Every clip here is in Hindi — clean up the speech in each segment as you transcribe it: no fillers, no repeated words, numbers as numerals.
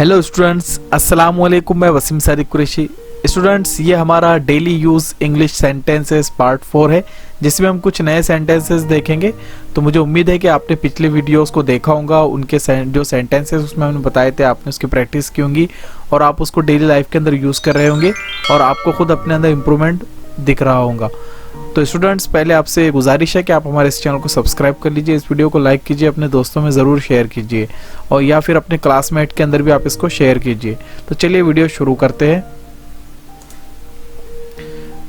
हेलो स्टूडेंट्स, अस्सलाम वालेकुम। मैं वसीम सादिक कुरैशी। स्टूडेंट्स, ये हमारा daily use English sentences part 4 है, जिसमें हम कुछ नए सेंटेंसेस देखेंगे। तो मुझे उम्मीद है कि आपने पिछले वीडियोस को देखा होगा, उनके जो सेंटेंसेस उसमें हमने बताए थे, आपने उसकी प्रैक्टिस की होंगी और आप उसको डेली लाइफ के अंदर यूज़ कर रहे होंगे और आपको खुद अपने अंदर इम्प्रूवमेंट दिख रहा होगा। तो स्टूडेंट्स, पहले आपसे गुजारिश है कि आप हमारे इस चैनल को सब्सक्राइब कर लीजिए, इस वीडियो को लाइक कीजिए, अपने दोस्तों में ज़रूर शेयर कीजिए और या फिर अपने क्लासमेट के अंदर भी आप इसको शेयर कीजिए। तो चलिए वीडियो शुरू करते हैं।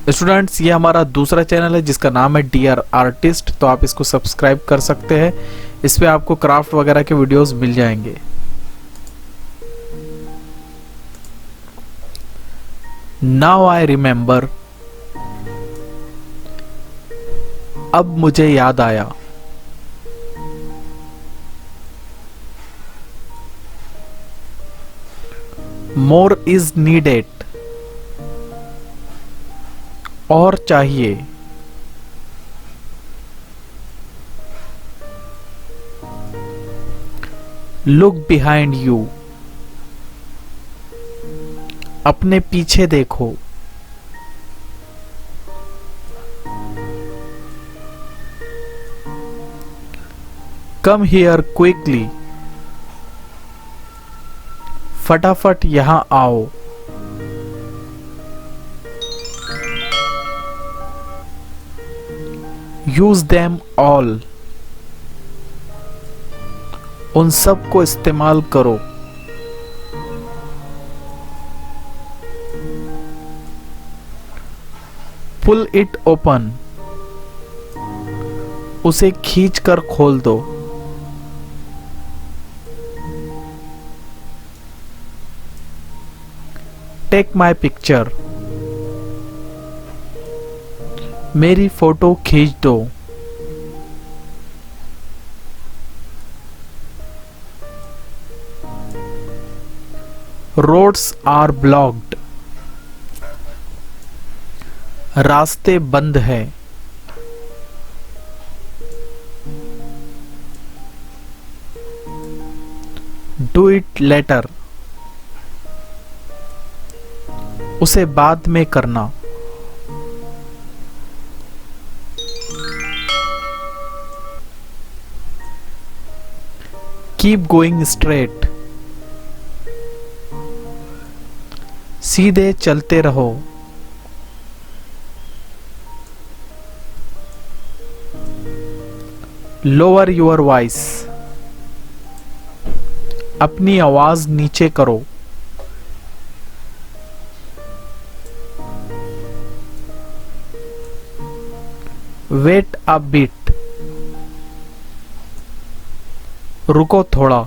स्टूडेंट्स, ये हमारा दूसरा चैनल है जिसका नाम है डियर आर्टिस्ट। तो आप इसको सब्सक्राइब कर सकते हैं। इस पे आपको क्राफ्ट वगैरह के वीडियोस मिल जाएंगे। नाउ आई रिमेंबर, अब मुझे याद आया। मोर इज नीडेड, और चाहिए। लुक बिहाइंड यू, अपने पीछे देखो। कम हियर क्विकली, फटाफट यहां आओ। यूज देम ऑल, उन सब को इस्तेमाल करो। पुल इट ओपन, उसे खींच कर खोल दो। टेक माई पिक्चर, मेरी फोटो खींच दो। रोड्स आर ब्लॉक्ड, रास्ते बंद है। डू इट लेटर, उसे बाद में करना। कीप गोइंग स्ट्रेट, सीधे चलते रहो। लोअर योर वॉइस, अपनी आवाज नीचे करो। वेट अ बिट, रुको थोड़ा।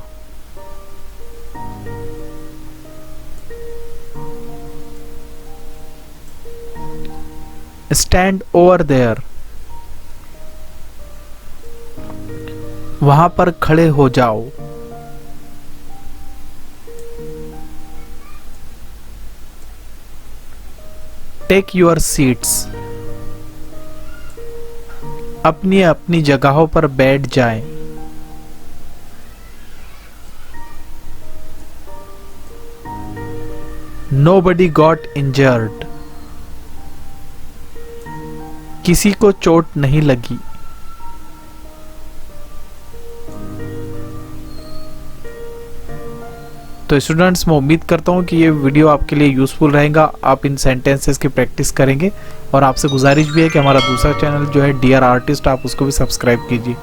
स्टैंड ओवर देयर, वहां पर खड़े हो जाओ। टेक योर सीट्स, अपनी अपनी जगहों पर बैठ जाएं। Nobody got injured, किसी को चोट नहीं लगी। तो स्टूडेंट्स, मैं उम्मीद करता हूँ कि ये वीडियो आपके लिए यूज़फुल रहेगा। आप इन सेंटेंसेस की प्रैक्टिस करेंगे और आपसे गुजारिश भी है कि हमारा दूसरा चैनल जो है डियर आर्टिस्ट, आप उसको भी सब्सक्राइब कीजिए।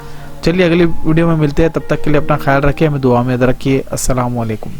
चलिए अगली वीडियो में मिलते हैं, तब तक के लिए अपना ख्याल रखिए, हमें दुआ में याद रखिए। अस्सलाम वालेकुम।